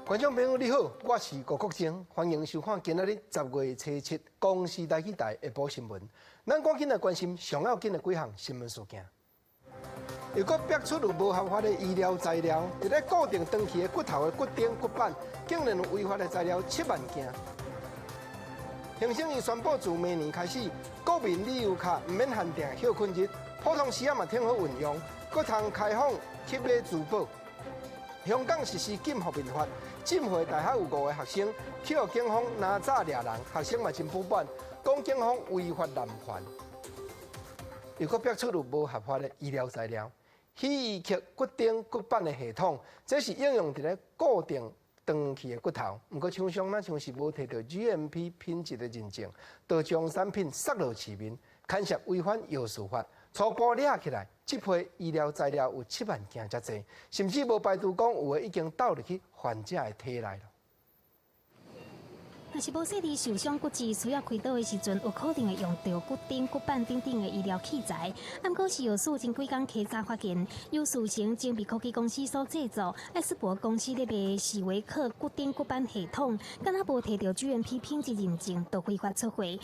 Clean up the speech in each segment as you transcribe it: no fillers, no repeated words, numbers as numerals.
观众朋友你好，我是郭国正，欢迎收看今仔日10月初7公视台语台下晡新闻。咱赶紧来关心上要紧的几项新闻事件。又搁逼出有无合法的医疗材料，伫咧固定长期的骨头的骨顶、骨板，竟然有违法的材料7万件。行政院宣布，自明年开始，国民旅游卡唔免限定休困日，普通时啊嘛挺好运用，搁通开放吸买自保。香港实施禁服民法，浸会大学有5个学生去互警方拿早掠人，学生嘛真不满，讲警方违法滥权。又搁逼出有无合法的医疗材料，希医克骨顶骨板的系统，这是应用伫咧固定长期的骨头。不过厂商像是无摕到 GMP 品质的认证，就将产品撒落市面，牵涉违反药事法。初步抓起来，这批医疗材料有7万件遮济，甚至无排除讲有的已经倒入去患者的体内了。若是无细致受伤骨质需要开刀的时阵，有可能会用到骨顶、骨板等等的医疗器材。不过是药师前几天稽查发现，由速成精密科技公司所制作，艾斯伯公司咧卖史维克骨顶骨板系统，敢若无摕到 GMP 品质认证，就非法出货。有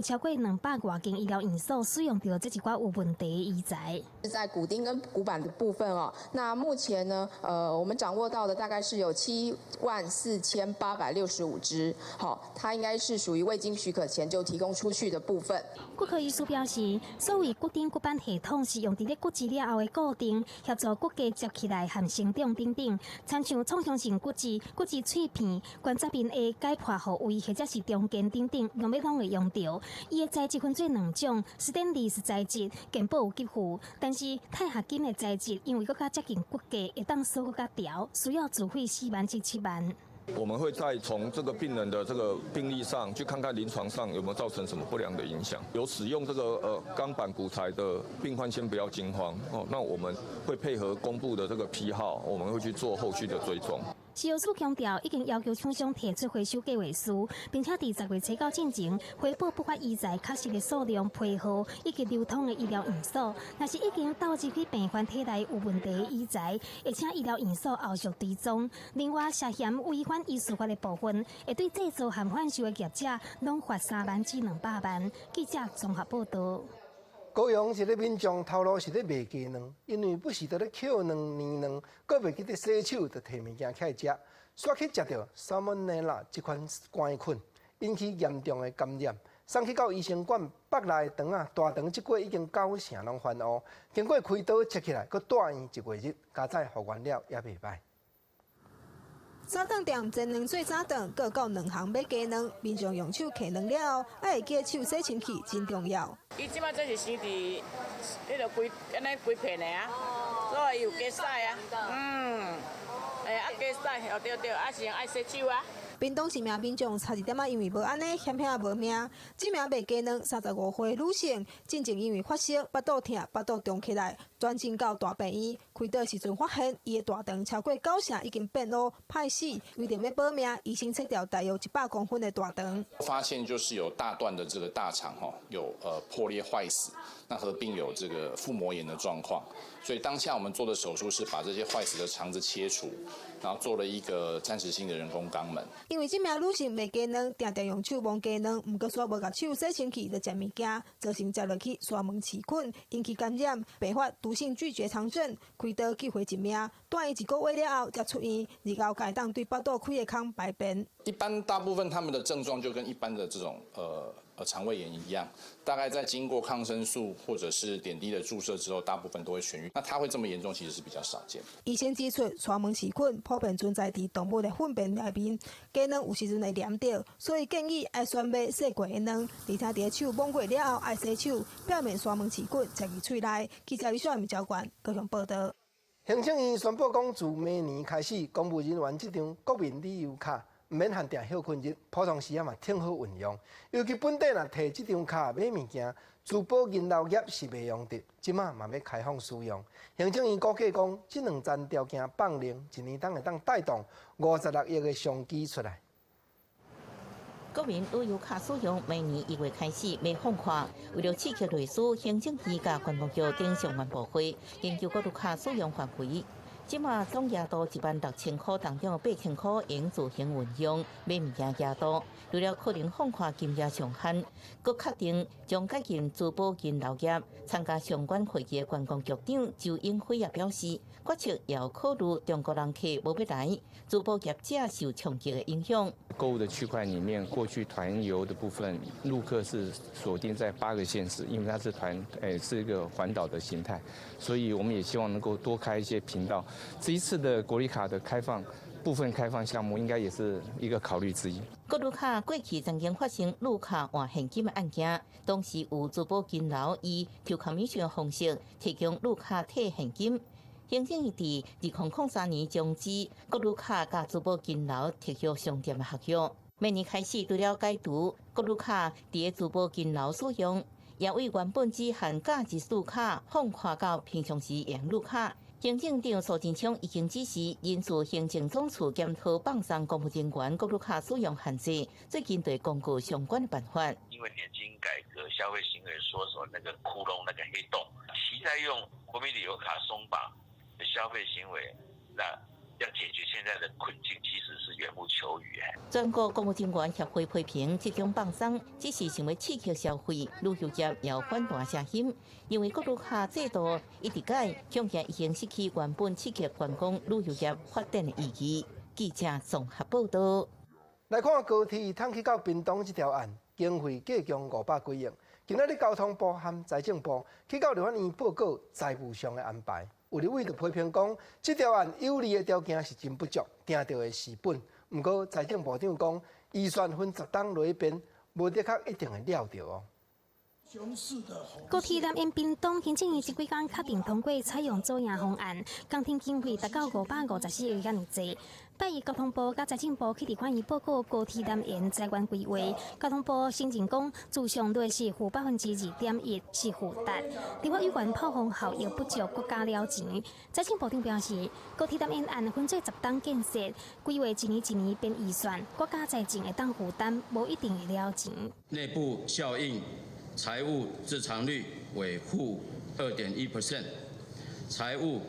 超过200多间医疗院所使用到这一寡有问题的医材。在骨钉跟骨板的部分哦，那目前呢，我们掌握到的大概是有74865支。好，它应该是属于未经许可前就提供出去的部分。骨科医师表示，所谓骨顶骨板系统是用伫咧骨质了后的固定，协助骨骼接起来和生长等等。参像创伤性骨质、骨质脆片、关节面的解剖部位或者是中间等等，用要拢会用到。伊的材质分做2种，斯坦利是材质，健保有给付，但是钛合金的材质，因为更加接近骨骼，会当锁更加调，需要自费4万至7万。我们会再从这个病人的这个病历上去看看临床上有没有造成什么不良的影响。有使用这个钢板骨材的病患先不要惊慌哦。那我们会配合公布的这个批号，我们会去做后续的追踪。食药署强调，已经要求厂商提出回收计划书，并且伫10月初9进前回报不法医材确实的数量、配合以及流通的医疗院所。若是已经导致去病患体内有问题的医材，而且医疗院所后续追踪。另外，涉嫌违反医事法的部分，会对制造和贩售的业者拢罚3万至200万。记者综合报道。高雄一个民众头路是咧卖鸡卵，因为不时在咧捡卵、捏卵，搁袂记得洗手，就摕物件起来食，煞去食到salmonella这款杆菌，引起严重的感染。送去到医生馆，腹内肠啊、大肠即过已经9成拢翻乌，经过开刀切起来，搁住院1个月，加在复原了也袂歹。早顿店煎卵做早顿，各到2项买鸡卵，民众用手揢卵了后，爱会记手洗清气，真重要。伊即摆这是生伫，迄个安尼规片的啊，所以有加洗啊，加洗，哦对，啊是爱洗手啊。屏东市名民众差一点因为无安尼险险无命。这名卖鸡卵35岁女性，进前因为发烧、腹肚痛、腹肚胀起来，转进到大病院。开刀时阵发现，伊的大肠超过9成已经变乌、歹死，为着要保命，医生切掉大约100公分的大肠。发现就是有大段的这个大肠有破裂坏死，那合并有这个腹膜炎的状况。所以当下我们做的手术是把这些坏死的肠子切除，然后做了一个暂时性的人工肛门。因为这名女性卖鸡卵，常常用手摸鸡卵，不过煞无把手洗清气，就食物件，造成食落去沙门齿菌，引起感染，并发毒性拒绝肠症，开刀救回一命。住院1个月了后才出院，日后该当对腹肚开的孔排便。一般大部分他们的症状就跟一般的这种肠胃炎一样，大概在经过抗生素或者是点滴的注射之后，大部分都会痊愈。那它会这么严重，其实是比较少见。医生指出，沙门氏菌普遍存在伫动物的粪便内面，鸡卵有时阵会黏着，所以建议爱选买洗过的卵，而且伫手摸过了后爱洗手，避免沙门氏菌插入喙内。记者李小明交管高雄报道。行政院宣布讲，自明年开始，公务人员这张国民旅游卡唔免限定休困日，普通时啊嘛挺好运用。尤其本地若摕这张卡买物件，珠宝银楼业是袂用得，即马嘛要开放使用。行政院估计讲，这两站条件放零，一年会当带动56亿的商机出来。国民旅游卡使用明年1月开始要放宽，为了刺激类似行政院甲观光局等相关部会研究国旅卡使用范围。即马总额度16000块当中，8000块用自行运用买物件额度，除了可能放宽金额上限，佮确定将改进珠宝银楼业。参加相关会议的观光局长周英辉也表示，国策也要考虑中国人客无要来，珠宝业者受冲击的影响。购物的区块里面，过去团游的部分，陆客是锁定在8个县市，因为它是是一个环岛的形态，所以我们也希望能够多开一些频道。这一次的国旅卡的部分开放项目，应该也是一个考虑之一。国旅卡过去曾经发生旅卡换现金的案件，当时有珠宝金楼以抽 commission 的方式提供旅卡退现金。行政院伫2003年终止国旅卡甲珠宝金楼特约商店的合约，明年开始除了解读国旅卡伫珠宝金楼使用，也为原本只限假日旅卡放宽到平常时用旅卡。行政长苏贞昌已经指示人事行政总处检讨放松公务人员国旅卡使用限制，最近对公告相关的办法。因为年金改革消费行为缩手那个窟窿那个黑洞，期待用国民旅游卡松绑的消费行为，那要解决现在的困境，其实是缘木求鱼。全国公务人员协会批评这种放松只是想要刺激消费，旅游业要反大声音，因为国旅卡制度一直改，恐怕已经失去原本刺激观光旅游业发展的意义。记者综合报道。来看高铁通去到屏东这条案，经费计共500几亿。今仔日交通部和财政部去到立法院报告财务上的安排。有立委就批评讲，这条案有利的条件是真不足，定到的是本。不过财政部长讲，预算分10档落一边，无的确一定会了到哦。高铁南延屏东行政院这几天确定通过采用左营方案，工程经费达到554亿元多。拜一交通部甲财政部去立法院报告高铁南延财源规划，交通部承认讲，自上率是负2.1%，是负达。立法委员炮轰效益不足，国家了钱。财政部长表示，高铁南延案分做10档建设，规划一年编预算，国家财政会当负担，无一定会了钱。内部效应。财务自偿率为负2.1%，财务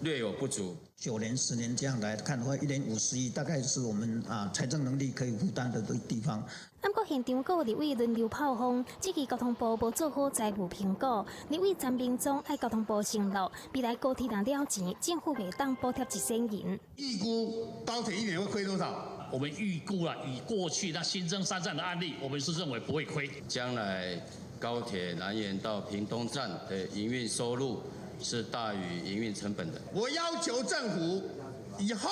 略有不足。9年、10年这样来看的话，1年50亿，大概是我们财政能力可以负担的地方。不过现场各立委轮流炮轰，这期交通部无做好财务评估，立委詹明忠爱交通部承诺，未来高铁若了钱，政府袂当补贴1仙银。预估高铁1年会亏多少？我们预估了，以过去那新增3站的案例，我们是认为不会亏。将来高铁南延到屏东站的营运收入是大于营运成本的。我要求政府以后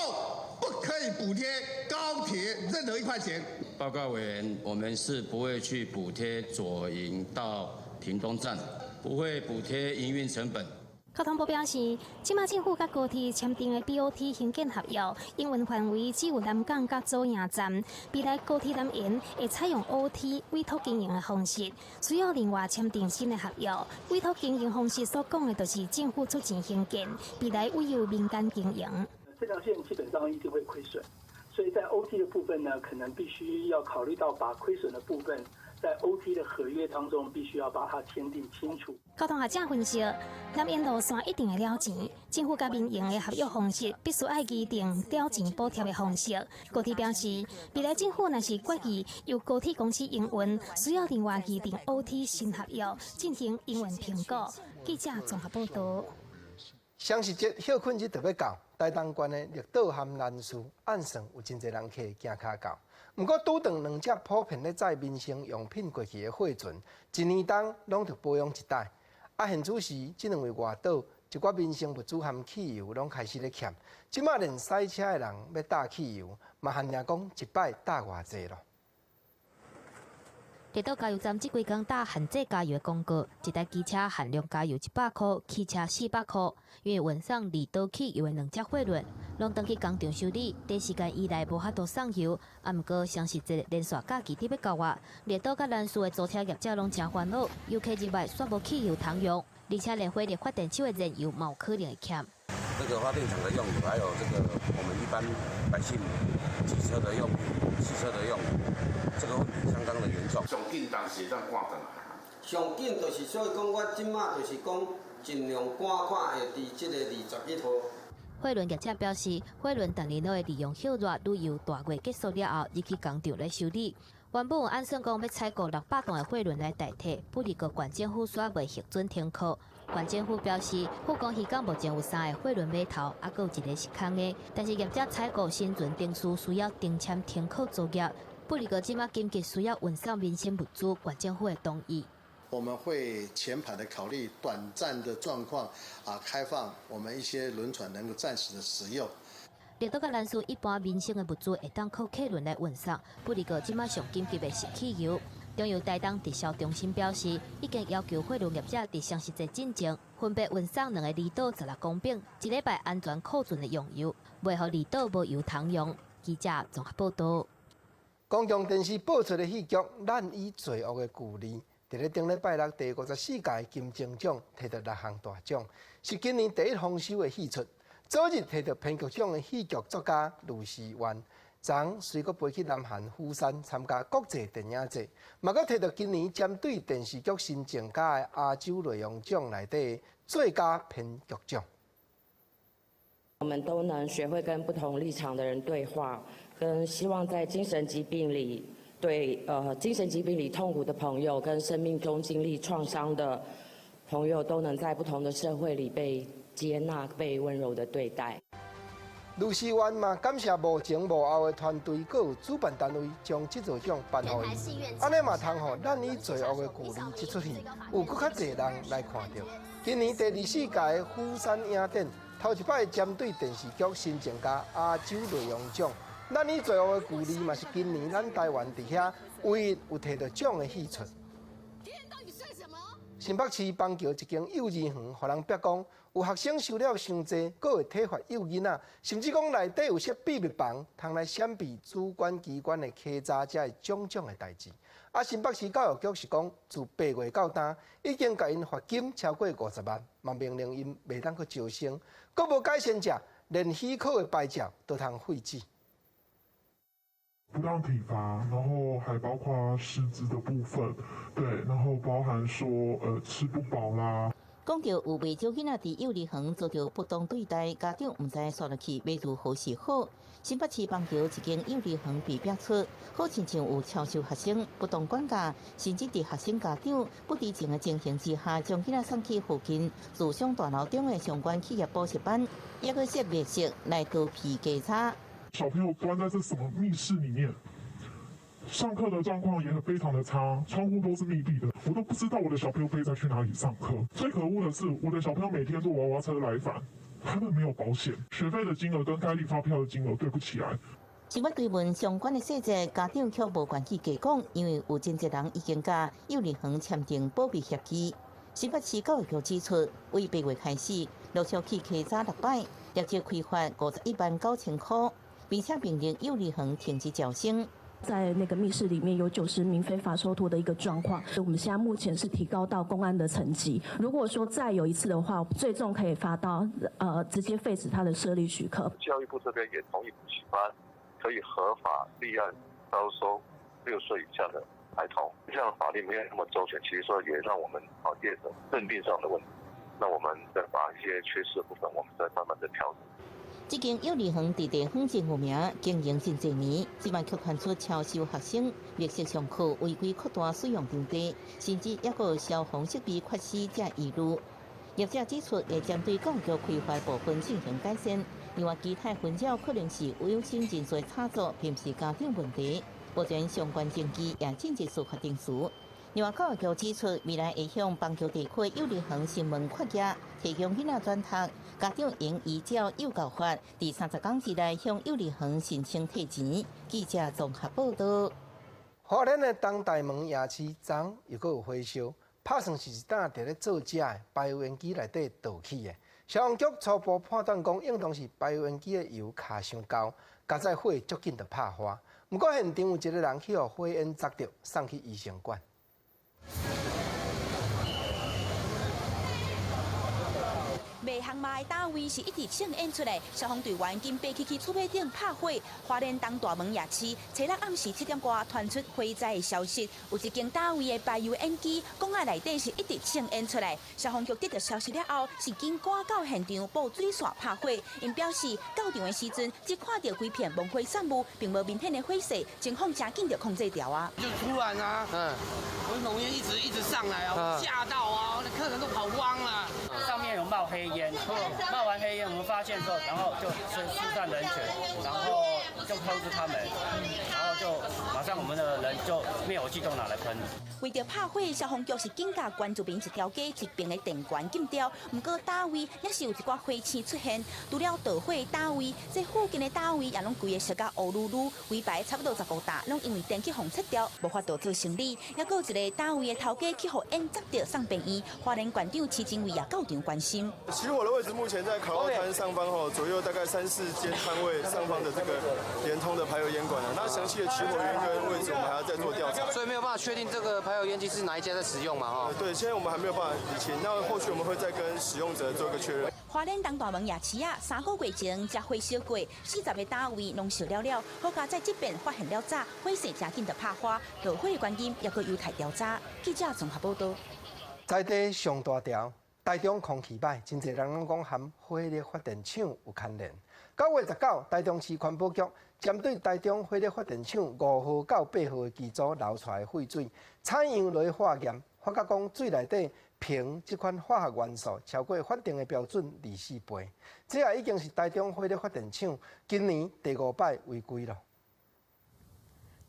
不可以补贴高铁任何1块钱。报告委员，我们是不会去补贴左营到屏东站，不会补贴营运成本。交通部表示，即马政府甲高铁签订的 BOT 兴建合约，营运范围只有南港甲左营站。未来高铁南延会采用 OT 委托经营的方式，需要另外签订新的合约。委托经营方式所讲的，就是政府出钱兴建，未来委由民间经营。这条线基本上一定会亏损，所以在 OT 的部分呢，可能必须要考虑到把亏损的部分，在 OT 的合约当中必须要把它签订清楚。交通学者分析，南延路线一定会了钱，政府甲民营的合约方式必须要拟定了钱补贴的方式。高铁表示，未来政府若是决议由高铁公司营运，需要另外拟定 OT 新合约进行营运评估。记者综合报道。双十节休困日特别到，台东县的绿岛和兰屿按算有真侪人客行脚到。不过，拄当2只普遍咧载民生用品过去的货船，一年当拢着保养一代。现此时，这2位外岛一寡民生物资和汽油拢开始咧欠，即马连塞车的人要打汽油，嘛限定讲一摆打偌济咯。绿岛加油站这几天打限制加油的广告，一台机车限量加油100块，汽车400块，因为运送离岛汽油的2只货轮，拢登去工厂修理，短时间以内无法度送油。啊，毋过双十节连续假期特别到啊，列岛甲南苏的租车业者拢真烦恼，尤其入来煞无汽油通用，而且连火力发电厂的燃油嘛有可能会欠。这个发电厂的用油，还有这个我们一般百姓汽车的用这个问题相当的严重。上紧当时咱赶回来。上紧就是所以讲，我即马就是讲尽量赶快会伫即个21号。火轮业者表示，火轮当年都会利用休热旅游大月结束了后，入去工厂来修理。原本按算讲要采购600吨的火轮来代替，不过县政府煞未核准停课。县政府表示，复工期间目前有3个火轮码头，还有一个是空的，但是业者采购新船定数需要订签停课作业。不过即马紧急需要运送民生物资，县政府会同意。我们会前排的考虑短暂的状况开放我们一些轮船能够暂时的使用。列岛甲南苏一般民生的物资会当靠客轮来运送，不过即马上紧急的是汽油。中油台东直销中心表示，已经要求火轮业者伫双十节进前，分别运送2个离岛16公吨，一礼拜安全库存的用油，袂互离岛无油通用。记者综合报道。公共电视播出的戏剧《咱与罪恶的距离》，伫咧顶礼拜六第54届金钟奖摕到6项大奖，是今年第一丰收的戏出。早日摕到编剧奖的戏剧作家卢思源。昨随阁飞去南韩釜山参加国际电影节，嘛阁摕到今年针对电视剧新增加的亚洲内容奖内底最佳编剧奖。我们都能学会跟不同立场的人对话，跟希望在精神疾病里精神疾病里痛苦的朋友，跟生命中经历创伤的朋友，都能在不同的社会里被接纳、被温柔的对待。卢思源嘛，感谢无前无后的团队，佮有主办单位将这座奖颁予伊，安尼嘛通互咱与罪恶的距离这出戏有更较侪人来看到。今年第24届釜山影展头一摆针对电视剧新增加亚洲内容奖，咱与罪恶的距离嘛是今年咱台湾伫遐唯一有摕到奖的戏出。新北市邦桥一间幼儿园，互人逼讲有学生收了伤济，阁会体罚幼囡仔，甚至讲内底有设秘密房，通来闪避主管机关的稽查才会种种的代志。新北市教育局是讲，自8月到今，已经甲因罚金超过50万，嘛命令因袂当去招生，阁无改善者，连许可的牌照都通废止。不当体罚，然后还包括师资的部分，对，然后包含说吃不饱啦。讲到有未少囡仔伫幼儿园遭到不当对待，家长毋知煞落去要如何是好。新北市邦桥一间幼儿园被逼出，好亲像有超收学生、不当管教，甚至伫学生家长不知情的情形之下，将囡仔送去附近自商大楼中的相关企业补习班，抑个设劣势来逃避稽查。小朋友关在这什么密室里面，上课的状况也非常的差，窗户都是密闭的，我都不知道我的小朋友可以再去哪里上课。最可恶的是，我的小朋友每天坐娃娃车来返，他们没有保险，学费的金额跟开立发票的金额对不起来。想要追问相关的细节，家长却无愿意加讲，因为有真侪人已经甲幼儿园签订保密协议。新北市教育局指出，为8月开始，陆续去稽查6摆，累计开罚51万9千块。并且命令幼儿园停止招生。在那个密室里面有90名非法收托的一个状况，我们现在目前是提高到公安的层级。如果说再有一次的话，最重可以罚到直接废止他的设立许可。教育部这边也同意补习班可以合法立案招收6岁以下的孩童，这样法律没有那么周全，其实说也让我们业者认定上的问题。那我们再把一些缺失的部分，我们再慢慢的调整。这间幼儿园伫地方真有名，经营真侪年，即摆却传出超收学生、劣势上课、违规扩大使用场地，甚至也有消防设备缺失这疑虑。业者指出，会针对教育局开罚部分进行改善，另外其他分教可能是有心人数差错，并不是家长问题。目前相关证据也进入司法定数。另外，教育局指出，未来会向邦桥地区幼儿园新闻扩业，提供囡仔专读。家长应依照幼教法，第30天之内向幼儿园申请退钱。记者综合报道。花莲的东大门夜市昨又阁有火烧，拍算是一档伫咧做假的排油烟机内底倒起的。消防局初步判断讲，应当是排油烟机的油卡伤高，加在火足紧就拍花。不过现场有一个人去互火焰砸到，送去医生馆。卖行卖的单位是一直请演出来，消防队员经爬起厝尾顶拍火。花莲东大门夜市，初六暗时7点多传出火灾的消息，有一间单位的排油烟机，讲啊内底是一直请演出来。消防局得到消息了后，是紧赶到现场布水线拍火。因表示到场的时阵，只看到几片蒙灰散雾，并无明显的火势，情况真紧就控制掉啊。就突然啊，我浓烟一直上来啊，吓到啊，那客人都跑光了。上面有冒黑烟，冒完黑烟我们发现之后，然后就疏散人群，然后就通知他们，然后就马上我们的人就灭火器都拿来喷。为着拍火，消防局是紧甲关注边一条街一边的电管禁掉，不过单位也是有一寡火气出现。除了导火的单位，这附近的单位也拢规个烧甲乌噜噜，围牌差不多15搭，拢因为电气风切掉，无法度做生理。也有一个单位的头家去互烟砸到送病院，花莲县长齐金伟也到场关心。起火的位置目前在烤肉摊上方吼，左右大概3、4间摊位上方的这个连通的排油烟管那详细的起火原因跟位置我们还要再做调查，所以没有办法确定这个排油烟机是哪一家在使用嘛哈？对，现在我们还没有办法理清，那后续我们会再跟使用者做一个确认。花莲东大门夜市啊，3个月前才火烧过，40个单位拢烧了了，好在在这边发现了早，火势真紧就拍花，导火的原因也搁有待调查。记者综合报道。在地上大条，台中空气歹，真侪人拢讲含火力发电厂有牵连。9月19，台中市环保局针对台中火力发电厂5号到8号的机组流出来的废水，采样落去化验，发觉讲水内底硼这款化学元素超过法定的标准2-4倍，这也已经是台中火力发电厂今年第5摆违规了。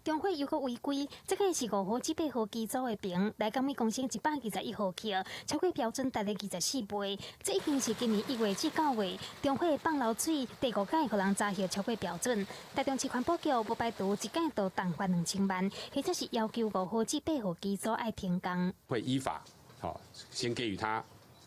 中火又搁违规，这个是5号至8号机组的硼，来港美公升121毫克，超过标准达到24倍。这已经是今年1月至9月，中火放流水第5届互人查获超过标准。台中市环保局不排除一届都重罚2000万，或者是要求5号至8号机组爱停工。会依法，先给予他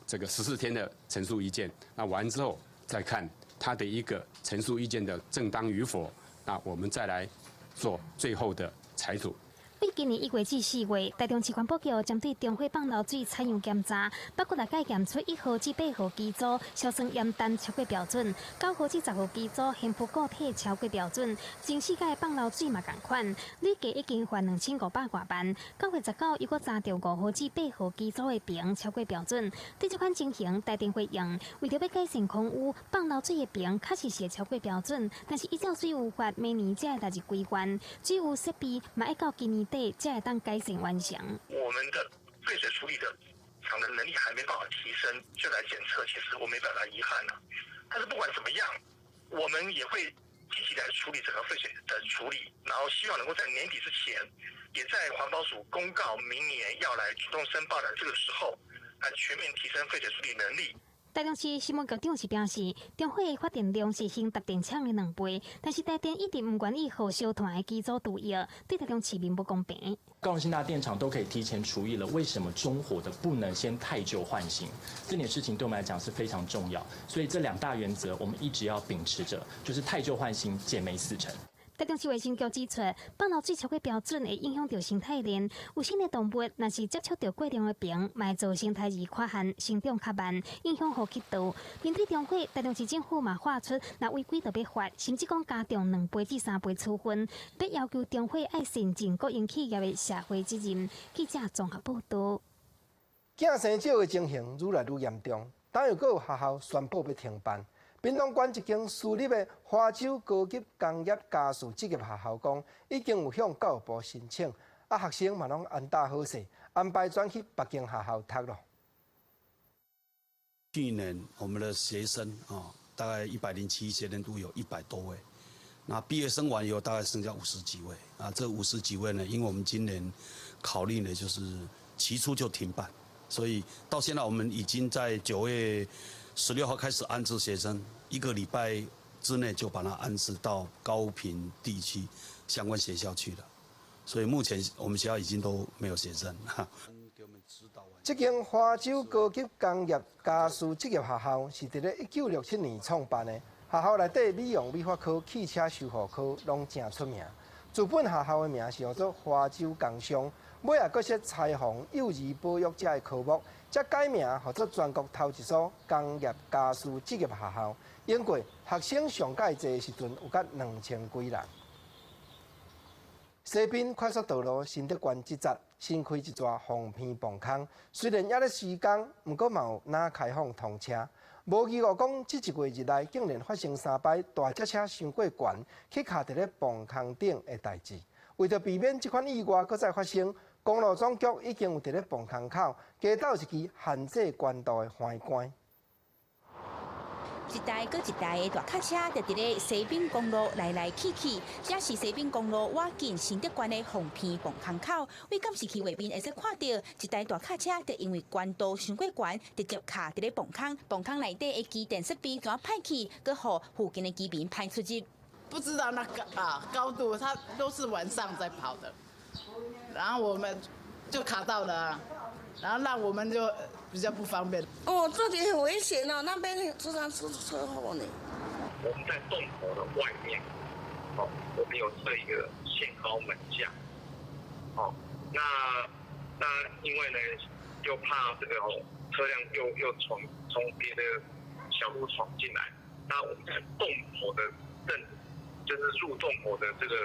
这个14天的陈述意见，那完之后再看他的一个陈述意见的正当与否，那我们再来做最后的裁处。为今年1月至4月，台中市环保局针对中火放流水采样检查，包括来检出1号至8号机组硝酸盐氮超过标准，9号至10号机组咸氟固体超过标准，前4届放流水嘛同款，累计已经罚2500多万。9月19又搁查到5号至8号机组的硼超过标准，对这款情形，台电会用为着要改善空污，放流水的硼确实是超过标准，但是依照水务法，每年才会代志归还，水务设备嘛要到今年才会当改善完成。我们的废水处理的厂的能力还没办法提升，就来检测，其实我没表达遗憾了。但是不管怎么样，我们也会积极来处理整个废水的处理，然后希望能够在年底之前，也在环保署公告明年要来主动申报的这个时候，来全面提升废水处理能力。台中市新闻局长是表示，中火的发电量是兴达电厂的2倍，但是台电一直不愿意和烧团的机组度药，对台中市民不公平。高雄新大电厂都可以提前除役了，为什么中火的不能先汰旧换新？这点事情对我们来讲是非常重要，所以这2大原则我们一直要秉持着，就是汰旧换新，减煤4成。台中市卫生局指出，放流水超过标准会影响到生态链，有新的动物若是接触到过量的硼，会造成胎儿缺陷、成长较慢，影响呼吸道。面对中火，台中市政府嘛划出，若违规就要罚，甚至讲加重2倍至3倍处分，要要求中火爱善尽国营企业的社会责任。记者综合报道。囝生少的情形愈来愈严重，当又阁有学校宣布要停办。屏东县一间私立的花洲高级工业家事职业学校讲，已经有向教育部申请，学生嘛拢安搭好势，安排转去别间学校读咯。去年我们的学生大概107学年度有100多位，那毕业生完以后大概剩下50几位这50几位呢，因为我们今年考虑呢就是起初就停办，所以到现在我们已经在9月16号开始安置学生，1个礼拜之内就把它安置到高屏地区相关学校去了，所以目前我们学校已经都没有学生这间花州高级工业家私职业学校是伫咧1967年创办的。学校内底美容美发科、汽车修护科拢正出名。自本学校的名是叫做花州工商，尾也搁设裁缝、幼儿保育者的科目，才改名叫做全国头一所工业家私职业学校。因过学生上届济时阵有甲2000几人。西滨快速道路新德关这站新开一座防骗防空，虽然还咧施工，不过嘛有哪开放通车。无意外讲，这一个月内竟然发生3摆大轿车伤过悬去卡伫咧防空顶的代志。为着避免这款意外搁再发生，公路总局已经有伫咧防空口加斗一支限制悬度的环关。一台搁一台的大卡车就伫咧西滨公路来来去去，这是西滨公路挖进新德关的防骗防空口。为监视器画面会使看到，一台大卡车就因为悬度伤过悬，直接卡伫咧防空。防空内底的机电设备怎派去，搁互附近的居民派出入。不知道那个高度，它都是晚上在跑的，然后我们就卡到了，然后让我们就比较不方便。哦，这里很危险哦，那边常常出车祸呢。我们在洞口的外面，我们有设一个限高门架，那因为呢，又怕这个车辆又从别的小路闯进来，那我们在洞口的就是入洞口的这个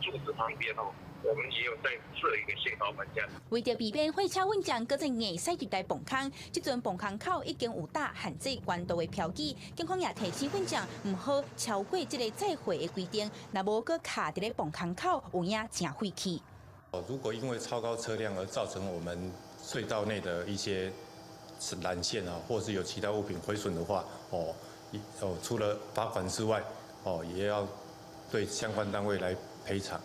柱子旁边我们也有在设一个限高门架。为着避免货车混战，搁再硬塞入台防空，这阵防空口已经有打限制悬度的标记，警方也提醒混战唔好超过这个载货的规定，若无搁卡伫咧防空口，有影真晦气。如果因为超高车辆而造成我们隧道内的一些缆线或是有其他物品毁损的话，除了罚款之外，也要对相关单位来赔偿。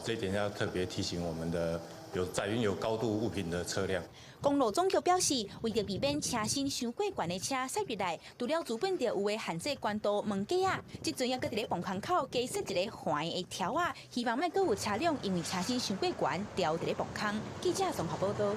这一点要特别提醒我们的载运有高度物品的车辆。公路总局表示，为着避免车身伤过悬的车驶入来，除了资本就有的限制悬度门架啊，即阵也搁伫咧防空口加设一个环的条啊，希望莫搁有车辆因为车身伤过悬掉伫咧防空。记者综合报道。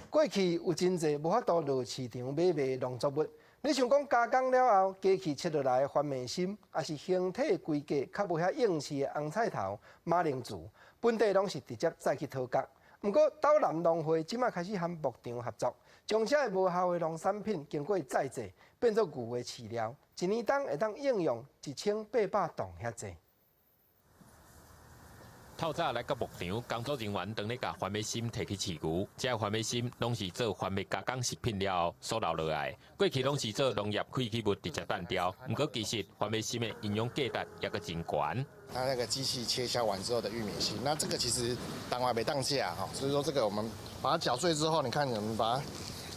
过去有真侪无法度落市场买卖农作物。你想讲加工了后，机器切落来的番麦心，也是形体规格较无遐应市的红菜头、马铃薯，本地拢是直接再去讨价。不过，斗南农会即马开始和牧场合作，将这无效的农产品经过再制，变做牛的饲料，一年当会当应用1800吨遐济。透早来到牧场，工作人员当咧甲番麦心摕去饲牛。这番麦心拢是做番麦加工食品了后所留落来，过去拢是做农业废弃物直接单掉。不过其实番麦心的营养价值也个真悬。它那个机器切削完之后的玉米芯，那这个其实当完没当价所以说这个我们把它搅碎之后，你看我们把它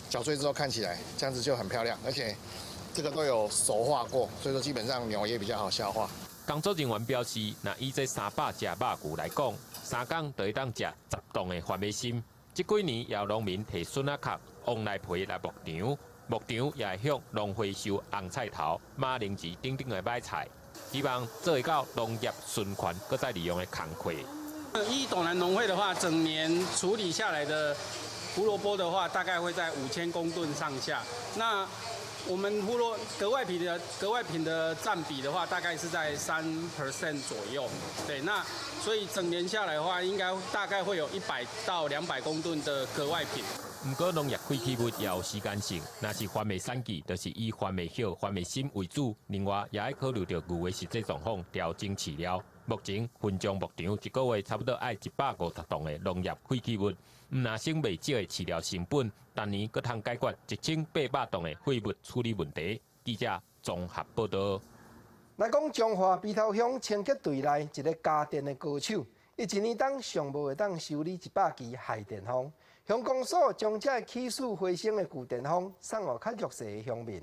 搅碎之后看起来这样子就很漂亮，而且这个都有熟化过，所以说基本上牛也比较好消化。工作人员表示，那以这300只肉牛来讲，3天就会当食10吨的番麦心。这几年也有农民摕笋仔壳、往来皮来牧场，牧场也会向农会收红菜头、马铃薯等等的买菜，希望做会到农业循环，搁再利用的工课。以斗南农会的话，整年处理下来的胡萝卜的话，大概会在5000公吨上下。那我们格外品的占比的话，大概是在3% 左右。对，那所以整年下来的话，应该大概会有100到200公吨的格外品。不过农业废弃物也有时间性，若是番麦产季，就是以番麦叶、番麦芯为主。另外，也要考虑到牛的实际状况，调整饲料。目前，分庄牧场一个月差不多爱150吨的农业废弃物，唔拿省未少的饲料成本，当年阁通解决1800吨的废物处理问题。记者综合报道。来讲彰化鼻头乡清洁队内一个家电的高手，伊一年当上无会当修理100支害电风。乡公所将这起死回生的旧电风送予较弱势的乡民。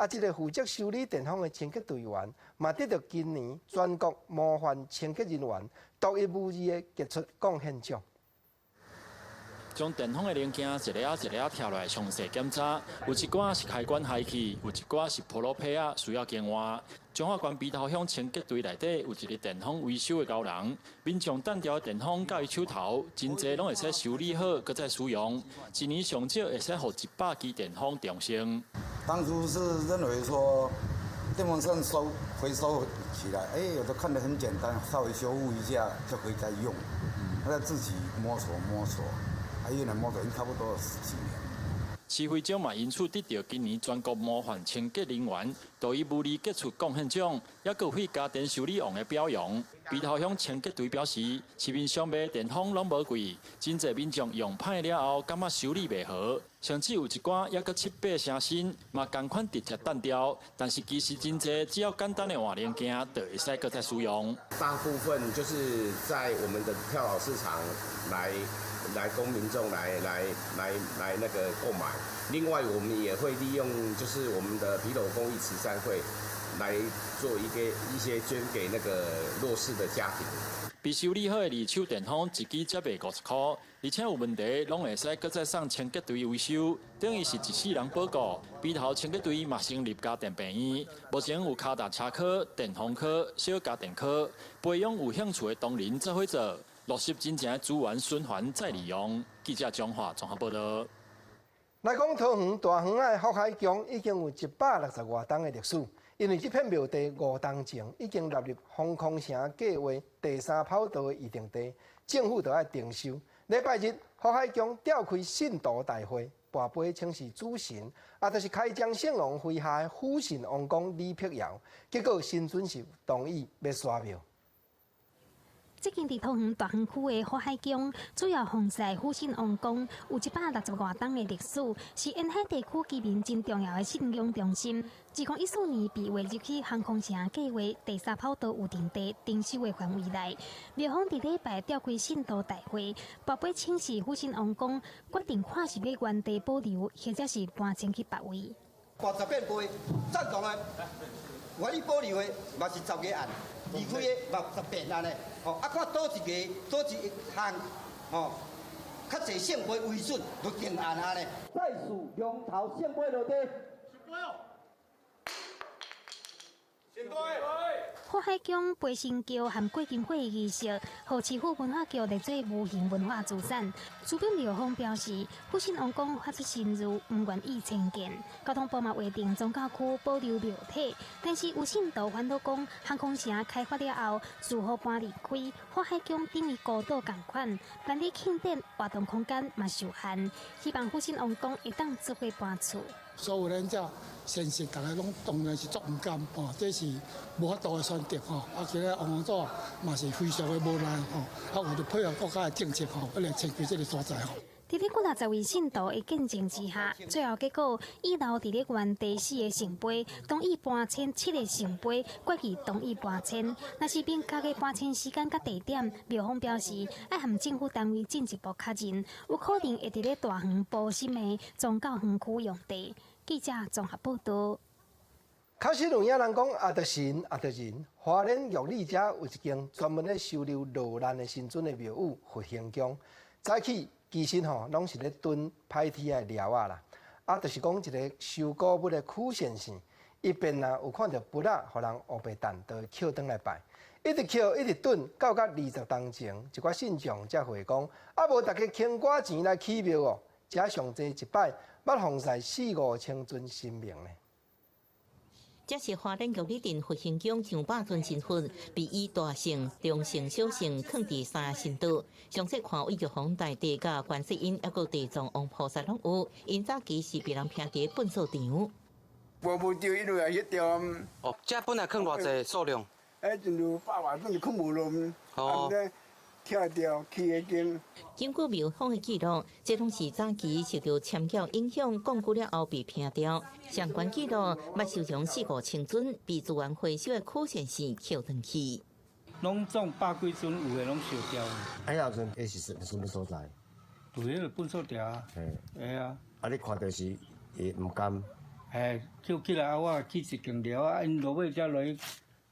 这个负责修理电风的清洁队员，嘛得到今年全国模范清洁人员独一无二的杰出贡献奖。将电风的零件一个一个挑来详细检查，有一寡是开关坏去，有一寡是破落皮啊，需要更换。彰化县鼻头乡清洁队内底有一个电风维修的高人，民众单条电风到伊手头，真侪拢会使修理好，搁再使用。一年上少会使互100支电风重生。当初是认为说电风扇回收起来，有的看得很简单，稍微修复一下就可以再用。他在自己摸索，越来摸索，已经差不多有10几年。市会长嘛因此得到今年全国模范清洁人员对伊物理杰出贡献奖，也有为家电修理王的表扬。鼻头乡清洁队表示，市面上卖电风拢无贵，真侪民众用歹了后，感觉修理袂好，甚至有一寡也搁7、8成新，嘛同款直接单调。但是其实真侪只要简单的换零件，就会使搁再使用。大部分就是在我们的跳蚤市场来供民众来那个购买。另外，我们也会利用就是我们的皮斗公益慈善会来做一些捐给那个弱势的家庭。被修理好的二手电风一支才卖50块，而且有问题拢会使搁再送清洁队维修，等于是一世人保固。鼻头清洁队嘛成立家电病院，目前有脚踏车科、电风科、小家电科，培养有兴趣的同仁做伙做。落实真正的资源循环再利用。记者彰化综合报道。来讲桃园大园仔福海宫已经有160多栋的历史，因为这片庙地5栋前已经纳入风空城计划第3跑道的预定地，政府就要定收。礼拜日福海宫召开信徒大会，跋杯请示主神，就是开漳圣王麾下的虎神王公李辟尧，结果新准是同意要刷庙。这间伫桃园大园区的福海宫，主要奉祀虎神王公，有160多栋的历史，是沿海地区居民真重要的信仰中心。自2014年8月入去航空城计划第3跑道预定地征收的范围内，庙方伫礼拜召开信徒大会，跋杯请示虎神王公，决定看是要原地保留，或者是搬迁去别位。80遍杯赞同的，愿意保留的嘛是10个案。离开的60遍安尼，看倒一项，较侪圣杯为准，就定案安尼。再次龙头圣杯落地。圣杯。福海宫培神桥和过金会仪式，互市府文化局列做无形文化资产。主办庙方表示，虎神王公发出神谕，唔愿意迁建。交通部嘛规定宗教区保留庙体，但是有信徒反倒讲，航空城开发了后，如何搬离开？福海宫等于孤岛同款，办理庆典活动空间嘛受限。希望虎神王公会当做伙搬出。所有人遮现实，大家拢当然是足唔甘这是无法度的选择其实王祖嘛是非常的无奈为了配合国家的政策来迁居这个所在伫咧60位信徒的见证之下，最后结果遗留伫咧原地4个圣杯，同意搬迁7个圣杯，决议同意搬迁。若是并加个搬迁时间甲地点，庙方表示要和政府单位进一步确认，有可能会伫咧大园部新的宗教园区用地。记者综合报道。确实有影人讲阿德神阿德人，花莲玉里遮有一间专门咧收留落难的神尊的庙宇佛兴宫，早起其实拢是咧蹲歹铁的料啦，就是讲一个收古物的曲线线，一边有看到物仔，互人黑白蛋，就捡转来拜，一直捡一直蹲，到20栋前，一寡信众才回讲，无大家倾寡钱来起庙这上济一摆，捌奉祀4、5千尊神明呢。这是花莲玉里镇佛兴宫200尊神佛，被以大圣、中圣、小圣放伫3个神道。详细看为玉皇大帝、甲观世音，还有地藏王菩萨拢有。因早期是被人拼伫粪扫场。无着，因为也迄条。这本来放偌济数量？亲像100万吨就放无落。跳掉起个经。根据庙方的记录，这拢是早期受到签教影响，降古了后被拼掉。相关记录，捌收藏4、5千尊被自然回收的曲线线捡回去。拢总100几尊，有的拢烧掉。那阵那是什么所在？就迄个粪扫场啊。嘿啊。你看到是也唔甘。捡起来我去一间寮因落尾才来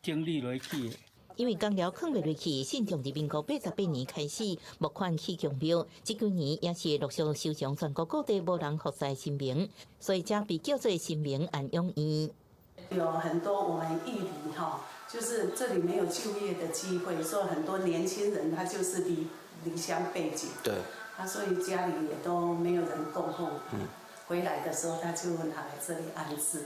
整理落去的。因为工料放袂落去，信众伫民国88年开始募款起供庙，这几年也是陆续收藏全国各地无人服侍神明，所以才被叫做神明安养院。有很多我们义离哈，就是这里没有就业的机会，所以很多年轻人他就是离乡背井，对，所以家里也都没有人供奉。回来的时候他就拿来这里安置。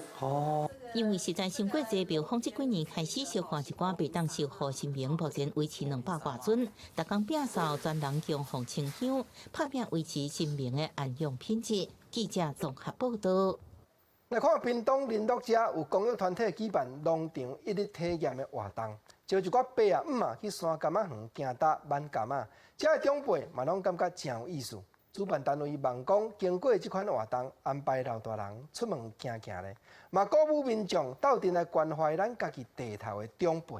因为实在新过节庙方这几年开始烧看一寡袂当烧护神明，目前维持200多尊，逐工摒扫，专人供奉清香，拍拼维持神明的安养品质。记者综合报道。来看屏东林乐遮有公益团体举办农场一日体验的活动，招一寡爸啊姆啊去山柑仔园行踏挽柑仔，遮的长辈嘛拢感觉真有意思。主办单位望讲，经过这款活动，安排老大人出门行行咧，嘛鼓舞民众斗阵来关怀咱家己地头的长辈。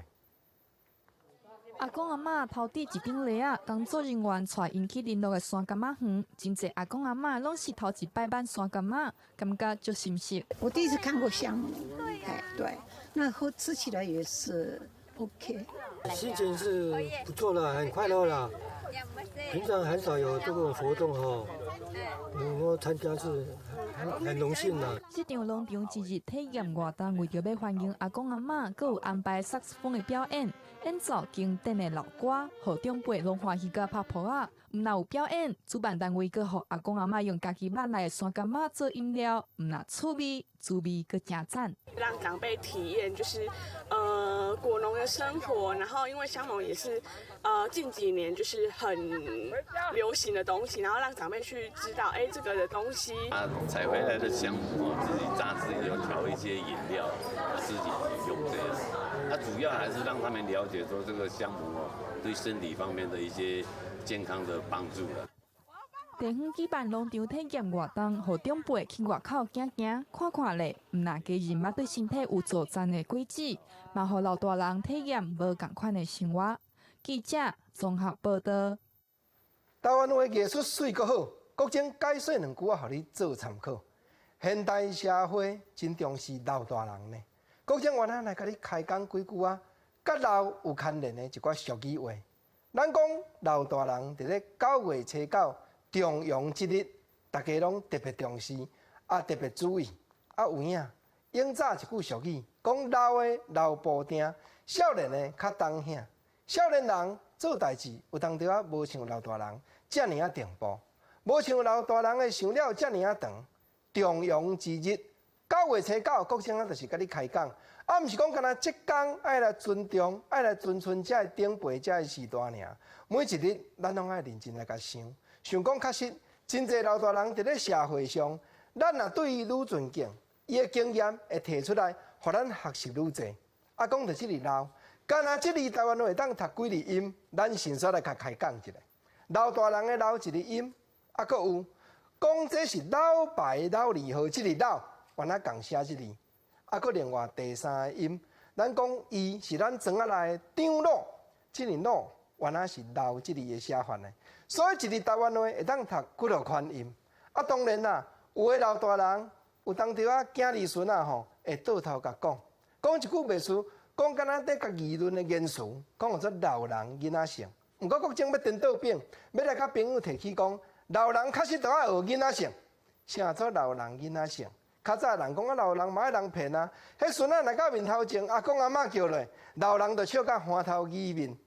阿公阿嬷头顶一顶犁啊，工作人员带因去林乐的山柑仔园，真侪阿公阿嬷拢是头一摆挽山柑仔，感觉就心实。我第一次看过香菇，对，那后吃起来也是 OK， 心情是不错的，很快乐啦。平常很少有这种活动哈，我参加是很荣幸啦。这场农场一日体验活动，为着要欢迎阿公阿嬷，佮有安排萨克斯风的表演，演奏经典的老歌，互长辈拢欢喜甲拍谱啊。毋若有表演，主办单位佮互阿公阿嬷用家己挽来的山柑仔做饮料，毋若趣味、滋味佮真赞。让长辈体验就是果农的生活，然后因为香茅也是近几年就是很流行的东西，然后让长辈去知道这个的东西。采回来的香茅自己榨自己，有调一些饮料，自己用这样。主要还是让他们了解说这个香茅对身体方面的一些健康的帮助了。地方举办农场体验活动，互长辈去外口行行、看看咧，毋若家人嘛对身体有助赞的轨迹，嘛互老大人体验无共款的生活。记者综合报道。台湾话艺术水阁好，国政解说2句互你做参考。现代社会真重视老大人呢，国政原来来甲你开讲几句啊，甲老有牵连的一寡俗语话。咱讲老大人伫咧9月初9。重阳这日，大家拢特别重视，特别注意。有影，永早一句俗语，讲老的老步定，少年的较当响。少年人做代志有当着无像老大人遮尔啊定步，无像老大人的想了遮尔啊长。重阳之日，9月初9，国政啊，就是甲你开讲，毋是讲干那即天爱来尊重、爱来尊称遮的长辈、遮的时代尔。每一日，咱拢爱认真来甲想。想讲确实，真侪老大人伫咧社会上，咱若对伊愈尊敬，伊的经验会摕出来，互咱学习愈侪。讲到即个老，干那即个台湾话当读几个音，咱先说来甲开讲一下。老大人的老一个音，阁有讲这是老白老二号即个老，原来共写即字。阁另外第三个音，咱讲伊是咱庄仔内的张老，即个老原来是老即字的写法呢。所以，一日台湾话会当读几落款音。当然啦，有的老大人有当着囝儿孙会倒头甲讲一句袂输，讲敢若在甲议论的言辞，讲有做老人囡仔性。毋过国政要颠倒变，要来甲朋友提起讲，老人确实都爱学囡仔性。啥做老人囡仔性？较早人讲老人嘛爱人骗啊，迄孙仔来到面头前，阿公阿嬷叫落，老人就笑甲花头耳面。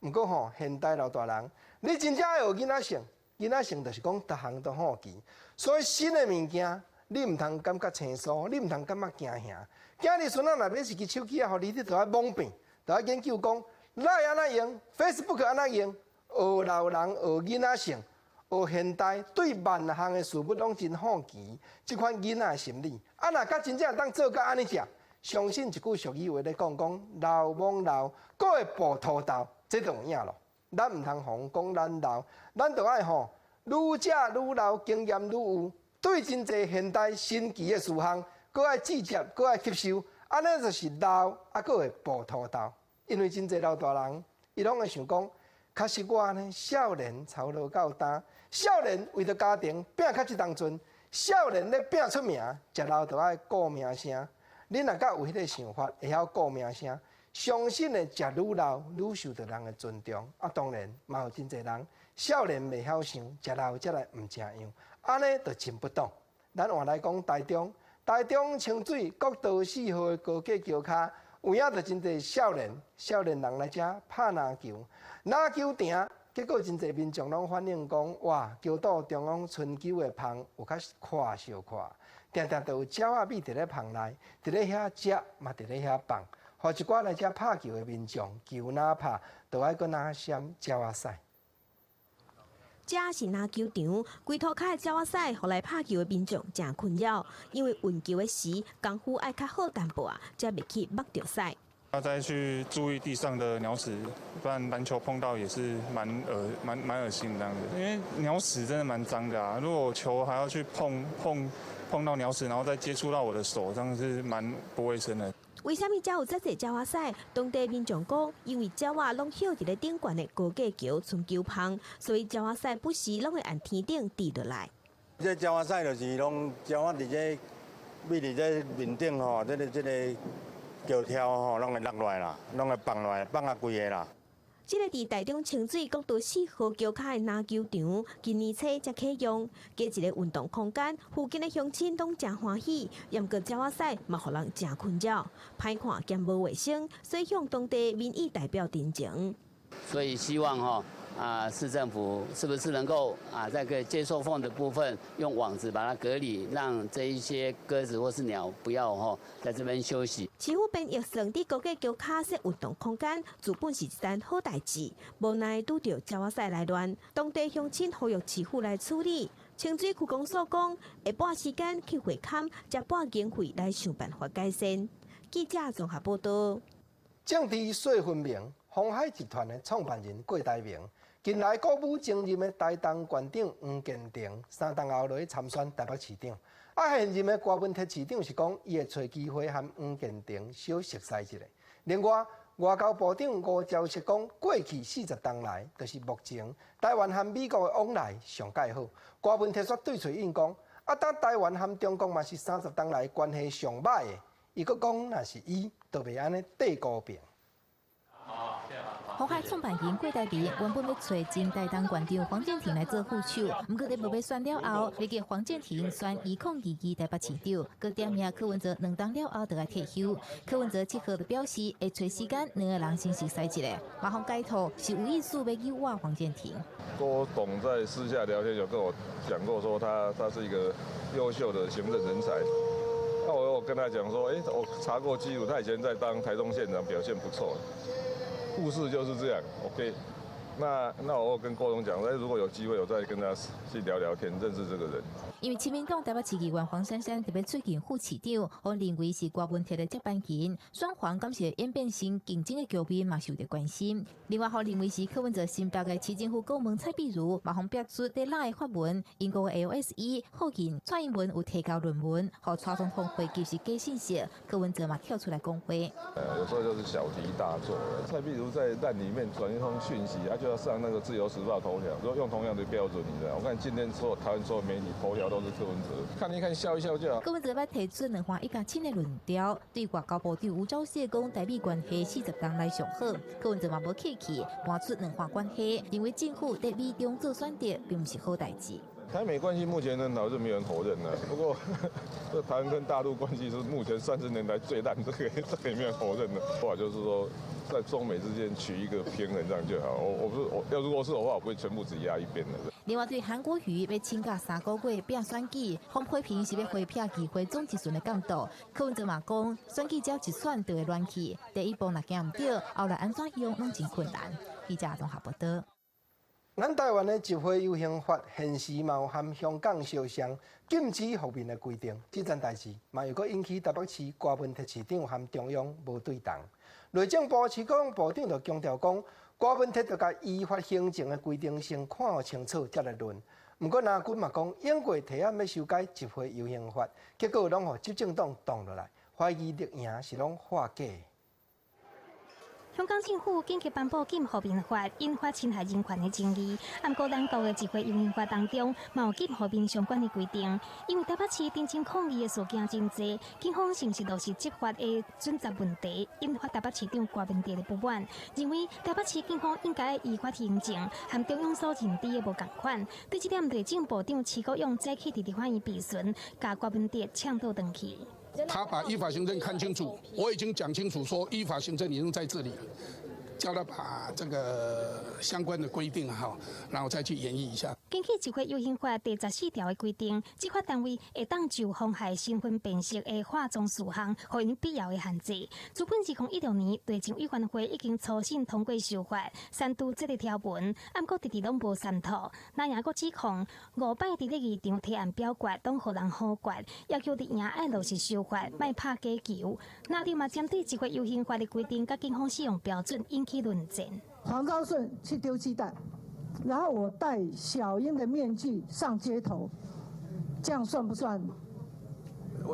毋过现代老大人。你真正爱学囡仔性，囡仔性就是讲，逐项都好奇。所以新的物件，你毋通感觉生疏，你毋通感觉惊吓。囝儿孙仔若买一支手机啊，互你都爱懵变，都爱研究讲，Line 安怎用 ，Facebook 安怎用，学老人学囡仔性，学现代对万项的事物拢真好奇。即款囡仔的心理，若甲真正当做甲安尼食，相信一句俗语话咧讲，老懵老，佫会步土豆，这就有影咯。咱毋通互讲咱老，咱着爱愈食愈老，经验愈有，对真侪现代新奇的事项，佫爱记接，佫爱吸收，安尼就是老，佫会步土豆。因为真侪老大人，伊拢会想讲，确实我呢，少年操劳较担，少年为着家庭拼较一当阵，少年咧拼出名，食老着爱顾名声。恁若甲有迄个想法，会晓顾名声，相信的食愈老愈受到人的尊重。啊，当然嘛有真侪人少年未晓想，食老才来唔正样，安尼就真不当。咱换来讲台中清水国道4号的高架桥骹，有影着真侪少年人来遮拍篮球，篮球场。结果真侪民众拢反映讲，哇，桥岛中央春秋的芳有较看小看，定定都有鸟仔米伫咧芳内，伫咧遐食，嘛伫咧遐放，互一寡来遮拍球的民众，球哪拍，都爱搁哪闪鸟仔屎。这是篮球场，规涂骹的鸟仔屎，互来拍球的民众真困扰，因为运球的时功夫爱较好淡薄啊，才袂去目着屎。要再去注意地上的鸟屎，不然篮球碰到也是蛮恶心这样子。因为鸟屎真的蛮脏的啊，如果球还要去碰到鸟屎，然后再接触到我的手，这样是蛮不卫生的。为什么才有遮侪鸟仔屎？当地民众讲，因为鸟仔拢休伫咧顶悬的高架桥春球旁，所以鸟仔屎不时拢会按天顶滴落来。这鸟仔屎就是拢鸟仔伫这米伫这面顶吼，这个。桥条吼，拢会落落来啦，拢会放落来，放啊规个啦。这个伫台中清水国道4号桥骹的篮球场，今年初才启用，加一个运动空间，附近的乡亲拢真欢喜。毋过鸟仔屎嘛，互人真困扰，歹看兼无卫生，所以向当地民意代表陈情。所以希望市政府是不是能够在个接受缝的部分用网子把它隔离，让这一些鸽子或是鸟不要在这边休息。市府便预算伫高架桥骹设运动空间，自本是一件好代志，无奈拄着鸟仔屎来乱，当地乡亲呼吁市府来处理。清水区公所讲，下半时间去会勘，才半经费来想办法改善。记者综合报道。政治水分明，鸿海集团的创办人郭台铭。近来国务正任的台东县长黄建庭3冬后落去参选台北市长，现任的郭文铁市长是讲，伊会找机会和黄建庭小熟悉一下。另外，外交部长吴钊燮讲，过去40冬来，就是目前台湾和美国的往来上介好。郭文铁却对嘴硬讲，当台湾和中国嘛是30冬来关系上歹的，伊佫讲，若是伊，就袂安尼对高平。鸿海创办人郭台铭原本要找前台东县长黄建庭来做副手，不过在无被选了后，立即黄建庭选2022台北市长，佮点名柯文哲2冬了后就来退休。柯文哲7号就表示会找时间2个人先熟悉一下，马上解套是有意思要去挖黄建庭。郭董在私下聊天有跟我讲过，说他是一个优秀的行政人才。那我有跟他讲说，我查过记录，他以前在当台中县长表现不错。故事就是这样 ，OK。那我跟郭董讲，如果有机会，我再跟他去聊聊天，认识这个人。因为亲民党台北市议员黄珊珊特别最近副市长，我认为是郭文铁的接班人，双方敢是演变成竞争的局面嘛受到关心。另外，我认为是柯文哲新北的市政府顾问蔡碧如马上表出在赖发文，英国的 AOSE 后引蔡英文有提交论文，和蔡总统会其实假信息，柯文哲嘛跳出来讲话。有时候就是小题大做。蔡碧如在烂里面传一通讯息，就要上那个《自由时报》头条，说用同样的标准，你知道？我看今天台湾所有媒体头条都是柯文哲，看一看笑一笑就好。柯文哲要提出2话1+7的论调，对外交部长吴钊燮讲台美关系40冬来上好，柯文哲嘛无客气，搬出2话关系，认为政府在美中做选择并不是好代志。台美关系目前很好，是没有人否认的。不过，这台湾跟大陆关系是目前30年来最烂，这个也没有人否认的。话就是说，在中美之间取一个平衡，这样就好。如果是我的话，我不会全部只压一边的。另外，对韩国瑜要请假3个月变选举，洪批评是要回避机会总一顺的感度。柯文哲嘛讲，选举只要一选就会乱去，第一步若行唔对，后来安怎用拢真困难。记者综合报道。咱台湾的集会游行法现时嘛有和香港相像，禁止服面的规定。这件代志嘛又搁引起台北市郭文铁市长和中央无对同。内政部市公部长就强调讲，郭文铁就该依法行政的规定先看清楚才来论。不过南军嘛讲，英国提案要修改集会游行法，结果拢互执政党挡落来，怀疑立赢是拢化假。香港政府紧急颁布禁和平法，引发侵害人权的争议。不过，咱国的集会游行法当中，嘛有禁和平相关的规定。因为台北市真正抗议的事件真多，警方是不是都是执法的准则问题，引发台北市长郭文哲的不满，认为台北市警方应该依法行政，和中央所认知的无共款。对这点，内政部长徐国勇早起伫立法院质询，甲郭文哲呛倒回去。他把依法行政看清楚，我已经讲清楚说依法行政已经在这里了，叫他把这个相关的规定好，然后再去演绎一下。根据集会游行法第14条的规定，执法单位会当就妨害身份辨识的化妆事项，予因必要的限制。自本2016年，地政委员会已经初审通过修法，删除这个条文，不过直拢无删除。那也阁指控5摆伫咧议场提案表决，拢互人好决，要求伫赢爱落实修法，莫拍假球。那另嘛针对集会游行法的规定，甲警方使用标准引起论战。黄昭顺去丢鸡蛋，然后我戴小英的面具上街头，这样算不算？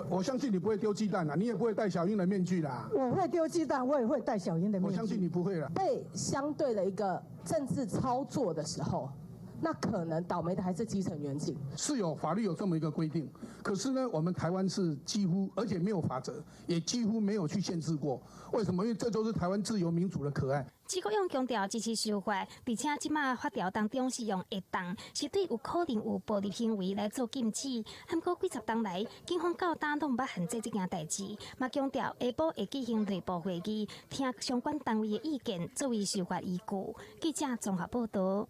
我相信你不会丢鸡蛋啦，你也不会戴小英的面具啦。我会丢鸡蛋，我也会戴小英的面具。我相信你不会啦。被相对的一个政治操作的时候，那可能倒霉的还是基层员警。是有法律有这么一个规定，可是呢，我们台湾是几乎，而且没有法则，也几乎没有去限制过。为什么？因为这就是台湾自由民主的可爱。徐国勇强调支持修法，而且即马法条当中是用会当，是对有可能有暴力行为来做禁止。不过几十年来，警方到今拢捌限制这件代志，嘛强调下晡会举行内部会议，听相关单位的意见作为修法依据。记者综合报道。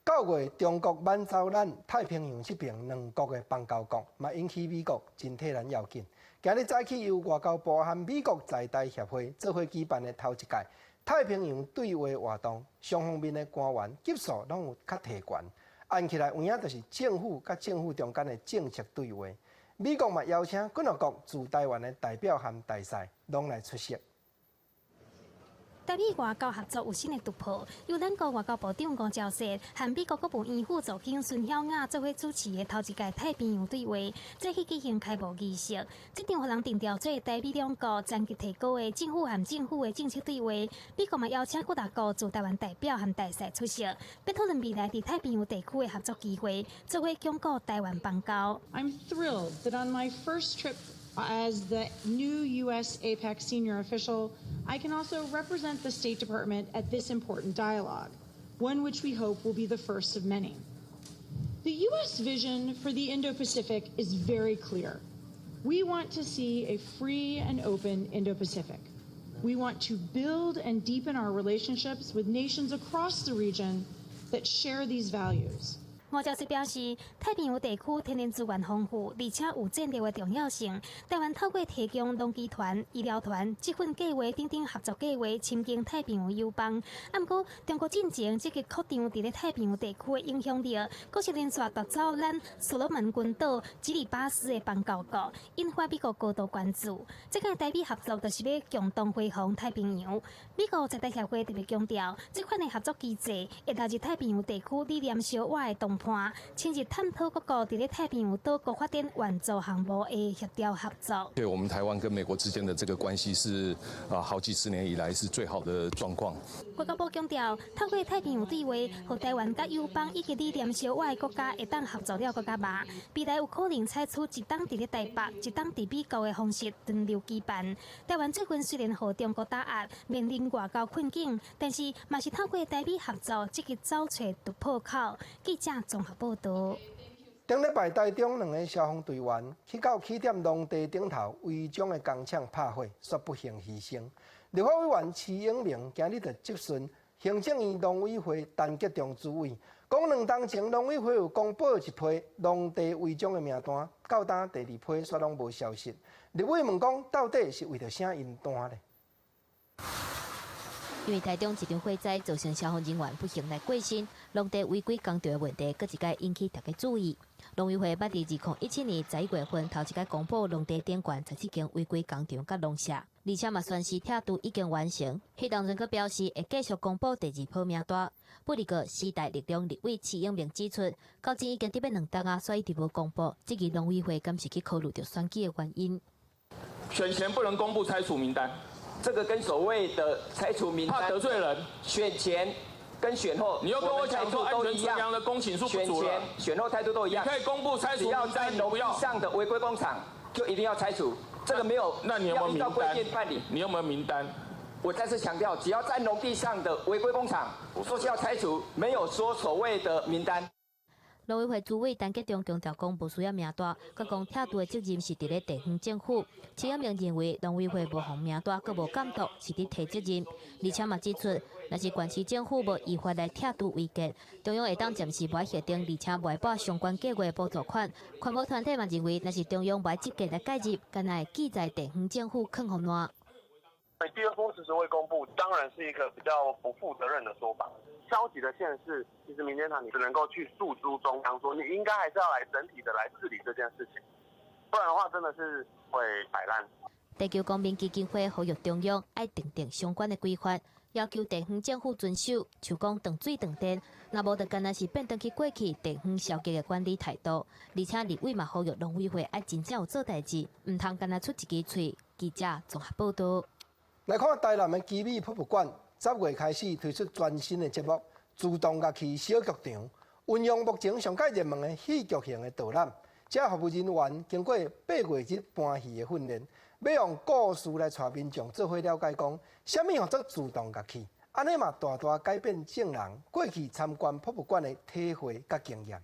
9月，中国挽走咱太平洋这边2国的邦交国，嘛引起美国真替咱要紧。今日早起由外交部和美国在台协会做伙举办的头一届太平洋对话活动，双方面的官员级数拢有较提悬。按起来有影就是政府甲政府中间的政策对话。美国嘛邀请共和国驻台湾的代表和大使拢来出席。台美外交合作有新的突破，由咱国外交部长吴钊燮和美国国务院副总经孙晓雅做伙主持的头一届太平洋对话，再去举行开幕仪式。这场互人定调做台美两国长期提高的政府和政府的政策对话。美国嘛邀请各大国驻台湾代表和大使出席，要讨论未来伫太平洋地区的合作机会，做伙巩固台湾邦交。I'm thrilled that on my first trip as the new U.S. APEC senior official, I can also represent the State Department at this important dialogue, one which we hope will be the first of many. The U.S. vision for the Indo-Pacific is very clear. We want to see a free and open Indo-Pacific. We want to build and deepen our relationships with nations across the region that share these values. 吴钊燮表示，太平洋地区天然资源丰富，而且有战略的重要性。台湾透过提供农机团、医疗团、积分计划等等合作计划，亲近太平洋友邦。不过，中国进前积极扩张伫咧太平洋地区的影响力，佫是连续夺走咱所罗门群岛、吉里巴斯的邦交国，引发美国高度关注。这个台美合作就是要共同恢复太平洋。美国在台协会特别强调，这款的合作机制会导致太平洋地区理念相歪的动判，深入探讨各国伫咧太平洋岛国发展援助项目的协调合作。对我们台湾跟美国之间的这个关系是好几十年以来是最好的状况。外交部强调，透过太平洋对话，和台湾甲友邦以及理念相歪的国家会当合作了更加密，未来有可能采取一档伫咧台北、一档伫美国的方式轮流举办。台湾最近虽然和中国打压，面临外交困境，但是嘛是透过台美合作积极找找突破口。记者综合报道。顶礼拜，台中2个消防队员去到起点农地顶头违章的工厂拍火，却不幸牺牲。立法委员徐永明今日就质询行政院农委会陈吉仲主委，讲2天前农委会有公布一批农地违章的名单，到今第2批却拢无消息。立委问讲，到底是为着啥因单呢？因为台中一场火灾造成消防人员不幸来过身，农地违规工地的问题，搁一届引起大家注意。农委会捌伫2017年11月份头一届公布农地点管14间违规工厂甲农舍，而且嘛宣示拆除已经完成。迄当阵阁表示会继续公布第2批名单。不过时代力量立委徐永明指出，到今已经得要2天啊，所以一直无公布。这个农委会敢是去考虑到选举的原因。选前不能公布拆除名单。这个跟所谓的拆除名单怕得罪人，选前跟选后，你又跟我讲说安全存量的公顷数不足了，选后态度都一样。你可以公布拆除只要在农地上的违规工厂，就一定要拆除。这个没有，那你有没有名单？要依照规定办理。你有没有名单？我再次强调，只要在农地上的违规工厂，说是要拆除，没有说所谓的名单。农委会主委陈吉中强调讲，不需要名单，佮讲拆除的责任是伫咧地方政府。陈彦明认为，农委会无放名单，佮无监督，是伫提责任。而且嘛指出，若是县市政府无依法来拆除违建，中央会当暂时无协定，而且袂拨相关计划补助款。环保团体嘛认为，若是中央袂积极来介入，干来记在地方政府坑红烂。第二波迟迟未公布，当然是一个比较不负责任的说法。消极的县市，其实民间党你只能够去诉诸中央，说你应该还是要来整体的来治理这件事情，不然的话真的是会摆烂。地球公民基金会呼吁中央爱订定相关的规范，要求地方政府遵守，像讲断水断电，若无就干那是变成去过去地方消极的管理态度。而且立委嘛呼吁农委会爱真正有做代志，唔通干那出一支嘴。记者综合报道。来看台南的基美博物馆，10月开始推出全新的节目——自动乐器小剧场，运用目前上界热门的戏剧型的导览。这服务人员经过8月日搬戏的训练，要用故事来带民众做伙了解讲，什么叫做自动乐器，安尼嘛大大改变众人过去参观博物馆的体会甲经验。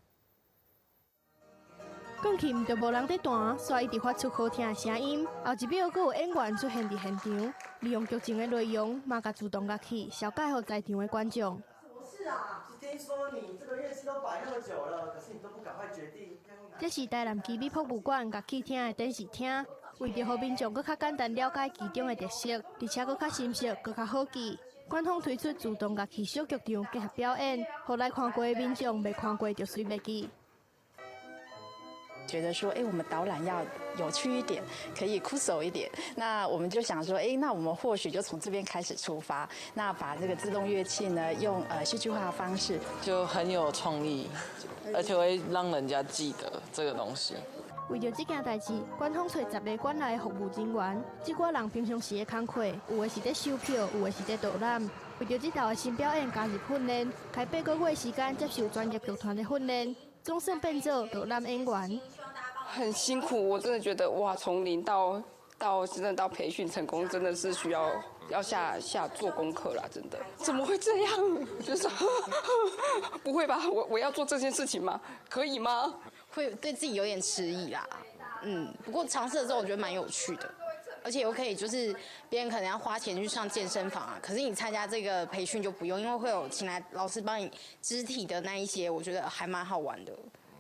讲起毋就无人在弹，煞一直发出好听的声音。后一秒，佫有演员出现伫现场，利用剧情的内容，嘛甲自动乐器小解互在场的观众。是啊，听说你这个乐器都摆那么久了，可是你都不赶快决定。这是台南基美博物馆乐器厅的展示厅，为着互民众佫较简单了解其中的特色，而且佫较深刻、佫较好记。官方推出自动乐器小剧场结合表演，互来看过的民众未看过就随袂记。觉得说，我们导览要有趣一点，可以酷手一点。那我们就想说，那我们或许就从这边开始出发，那把这个自动乐器呢，用戏剧化的方式，就很有创意，而且会让人家记得这个东西。为着这件代志，官方找10个馆内的服务人员，这寡人平常时的工课，有的是在收票，有的是在导览。为着这道的新表演加入训练，开8个月时间接受专业剧团的训练，终身变做导览演员。很辛苦，我真的觉得哇，从零到真的到培训成功，真的是需要下做功课啦，真的。怎么会这样？就是不会吧？我要做这件事情吗？可以吗？会对自己有点迟疑啦。不过尝试的时候我觉得蛮有趣的，而且又可以就是别人可能要花钱去上健身房啊，可是你参加这个培训就不用，因为会有请来老师帮你肢体的那一些，我觉得还蛮好玩的，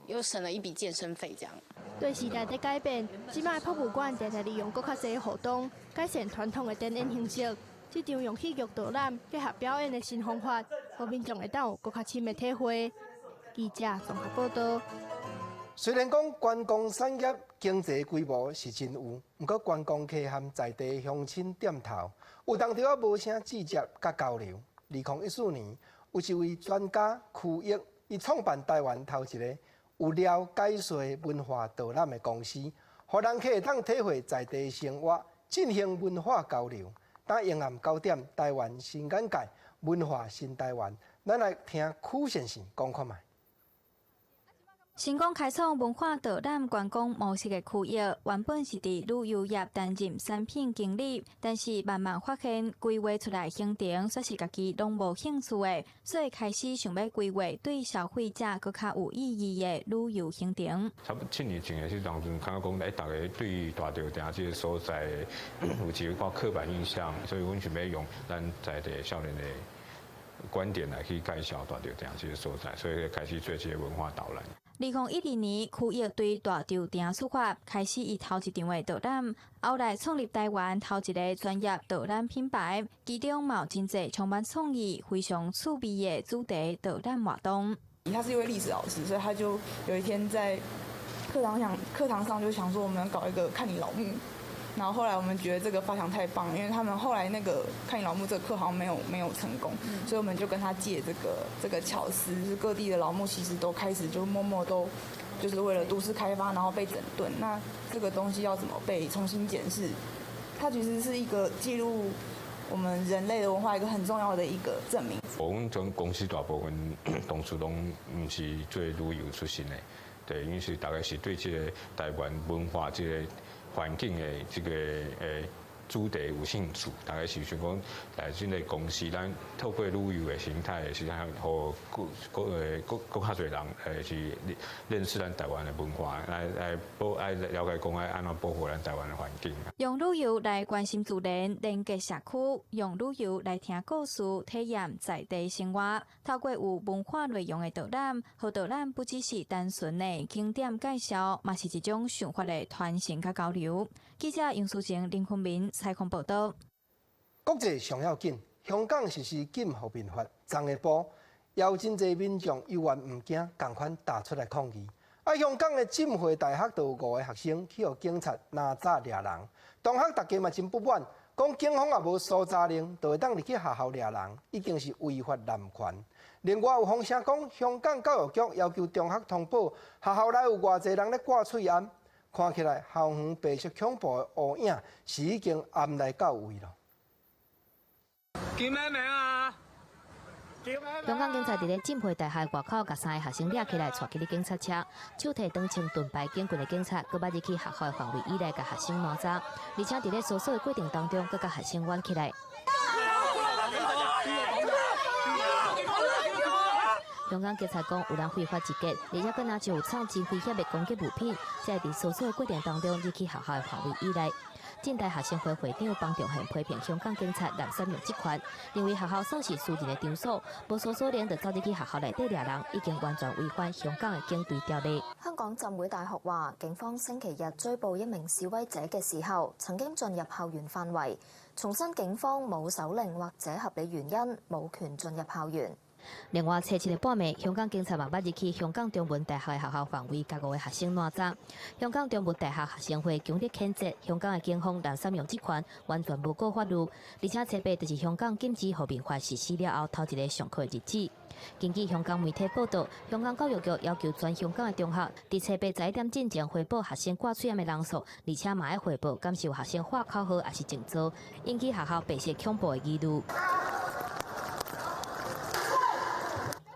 又省了一笔健身费这样。对时代的改变，即摆博物馆常常利用更较侪活动，改善传统的展演形式。这场用戏剧导览结合表演的新方法，互民众会当有更较深的体会。记者综合报道。虽然讲观光产业经济规模是真有，不过观光客和在地乡亲点头，有当着无啥直接甲交流。2014年，有一位专家区域，伊创办台湾头一个有了解说文化导览的公司，互人客会当体会在地生活，进行文化交流。当永暗9点，台湾新眼界，文化新台湾，咱来听曲先生讲看卖。成功开创文化导览观光模式的区域，原本是伫旅游业担任产品经理，但是慢慢发现规划出来行程却是家己拢无兴趣的，所以开始想要规划对消费者更较有意义的旅游行程。差不多7年前的时当中，看到讲，大家对大稻埕这个所在有一个刻板印象，所以阮想要用咱在地少年的观点来去介绍大稻埕这个所在，所以开始做这个文化导览。2012年，区域对大稻埕出发，开始以头一场的导览，后来创立台湾头一个专业导览品牌，其中有真侪充满创意、非常趣味的主题导览活动。他是一位历史老师，所以他就有一天在课堂上就想说，我们搞一个看你老木。然后后来我们觉得这个发想太棒了，因为他们后来那个看你老木这个课好像没有成功，所以我们就跟他借这个巧思，就是各地的老木其实都开始就默默都就是为了都市开发然后被整顿，那这个东西要怎么被重新检视，它其实是一个记录我们人类的文化一个很重要的一个证明。我们从公司大部分同事拢唔是做旅游出身的，对，因为是大概是对这个台湾文化这个环境的这个主题有兴趣，大概是想讲来这个公司，咱透过旅游的形态，实际上和更较侪人是认识咱台湾的文化，来了解讲安怎保护咱台湾的环境。用旅游来关心自然，连接社区；用旅游来听故事，体验在地生活。透过有文化内容的导览，和导览不只是单纯的景点介绍，嘛是一种想法的传承甲交流。记者杨淑晴、林坤明采访报道。国际上要紧，香港实施禁服民法，昨下晡邀真侪民众有缘唔惊，共款打出来抗议。香港的浸会大学就有5个学生去互警察拿查掠人，同学大家嘛真不满，讲警方也无搜查令，就会当入去学校掠人，已经是违法滥权。另外有风声讲，香港教育局要求中学通报学校内有偌侪人咧挂喙暗。看起来校园白色恐怖的乌影是已经暗来到位了。叫咩名啊？香港警察伫咧浸会大学外口，甲3个学生抓起来，带去咧警察车，手提长枪盾牌警棍的警察，搁捌入去学校的范围以内，甲学生摸查，而且伫咧搜索的过程当中，搁甲学生挽起来。香港警察讲有人非法集结，而且搁拿着有藏真危险的攻击物品，才会伫搜索的过程当中入去学校的范围以内。浸大学生会会长方仲宪批评香港警察滥使用职权，认为学校算是私人的场所，无搜索令就走入去学校内底掠人，已经完全违反香港的警队条例。香港浸會大學話，警方星期日追捕一名示威者嘅時候，曾經進入校園範圍，重申警方冇手令或者合理原因，冇權進入校園。另外，7日半暝，香港警察嘛捌入去香港中文大學的學校範圍，甲5個學生拿查。香港中文大學學生會強烈譴責香港的警方濫使用職權，完全無顧法律。而且7月就是香港禁止和平法實施了後頭一個上課的日子。根據香港媒體報道，香港教育局要求全香港的中學佇7月11點之前匯報學生掛喙暗的人數，而且嘛要匯報感受學生畫口號還是靜坐，引起學校白色恐怖的議論。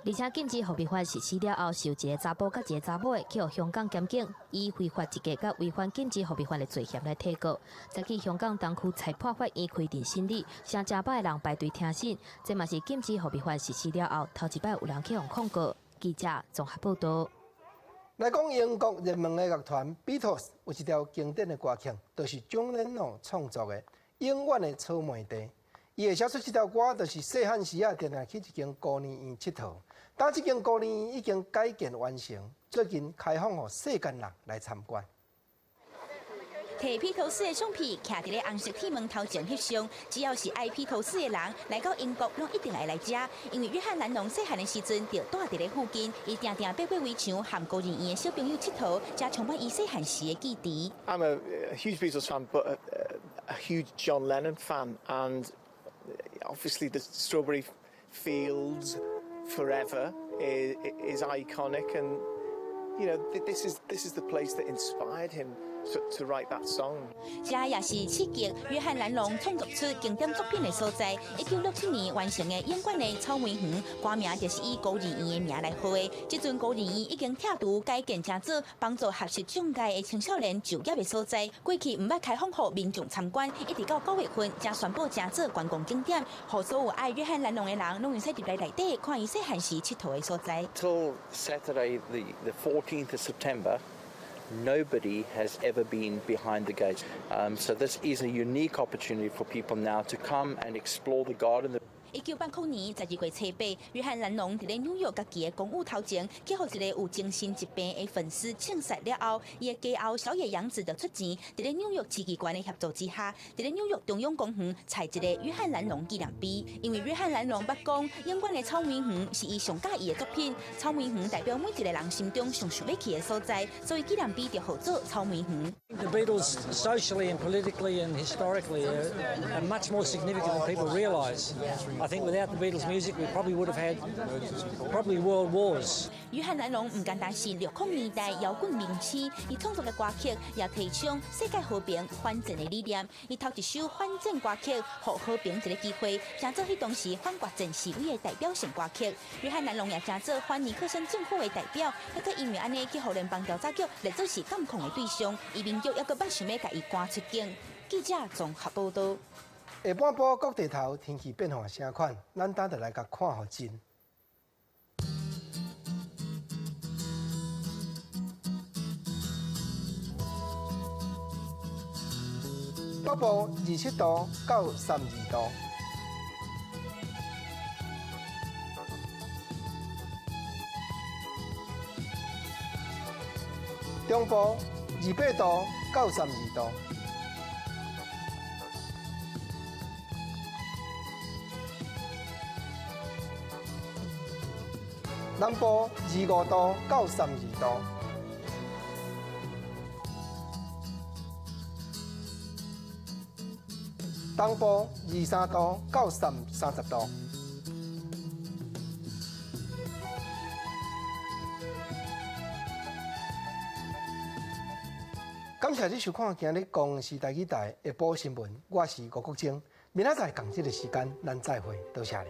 而且禁止和平法實施了後，是有一個查甫甲一個查某的去互香港檢警以非法集結甲違反禁止和平法的罪嫌來提告。再去香港東區裁判法院開庭審理，成正百的人排隊聽審，這嘛是禁止和平法實施了後，頭一擺有人去互控告。記者綜合報道。來講英國熱門的樂團 Beatles 有一條經典的歌曲，就是John Lennon創作的《永遠的草莓地》。伊會寫出這條歌，就是細漢時定定去一間孤兒院佚佗。當這間孤兒院已經改建完成，最近開放予世間人來參觀。摕披頭士的相片，徛伫咧紅色鐵門頭前翕相，只要是愛披頭士的人，來到英國攏一定會來遮，因為約翰蘭農細漢的時陣就住伫咧附近，伊定定爬過圍牆，和孤兒院的小朋友佚佗，才充滿伊細漢時的記憶。I'm a huge Beatles fan, but a huge John Lennon fan, and obviously the Strawberry Fields Forever is iconic, and you know this is the place that inspired him to write that song. 這也是刺激約翰蘭農創作出經典作品的所在。1967年完成的永遠的草莓園，歌名就是以孤兒院的名來號的。這陣孤兒院已經拆除改建成做幫助學習障礙的青少年就業的所在。過去唔捌開放給民眾參觀，一直到9月份才宣布成做觀光景點，讓所有愛約翰蘭農的人攏會使入來內底看伊細漢時佚佗的所在。Till Saturday, the 14th of September. Nobody has ever been behind the gates. So this is a unique opportunity for people now to come and explore the garden. 1989年12月7日，約翰蘭農伫咧紐約家己的公寓頭前，去互一個有精神疾病的粉絲請殺了後，伊的家後小野洋子就出錢，伫咧紐約市議員的協助之下，伫咧紐約中央公園採一個約翰蘭農紀念碑。因為約翰蘭農捌講，永遠的草莓園是伊上喜歡的作品，草莓園代表每一個人心中上想要去的所在，所以紀念碑就號做草莓園。The Beatles, socially and politically and historically, are much more significant than people realise. I think without the Beatles' music, we probably would have had probably world wars. 约翰兰农唔单单是60年代摇滚名星，伊创作嘅歌曲也提倡世界和平、反战嘅理念。伊头一首反战歌曲《互和平一个机会》，成做迄当时反国阵示威嘅代表性歌曲。约翰兰农也成做反尼克森政府嘅代表，还佫因为安尼去互联邦调查局列做是监控嘅对象，移民局也佫捌想要甲伊赶出境。记者综合报道。下半部各地头天气变化啥款，咱等下来甲看互真。北部27度到32度，中部28度到32度，南部25度到32度。东部23度到30度，感谢你收看今日公视台语台下晡新闻，我是吴国正。明仔载同这个时间，咱再会，多谢你。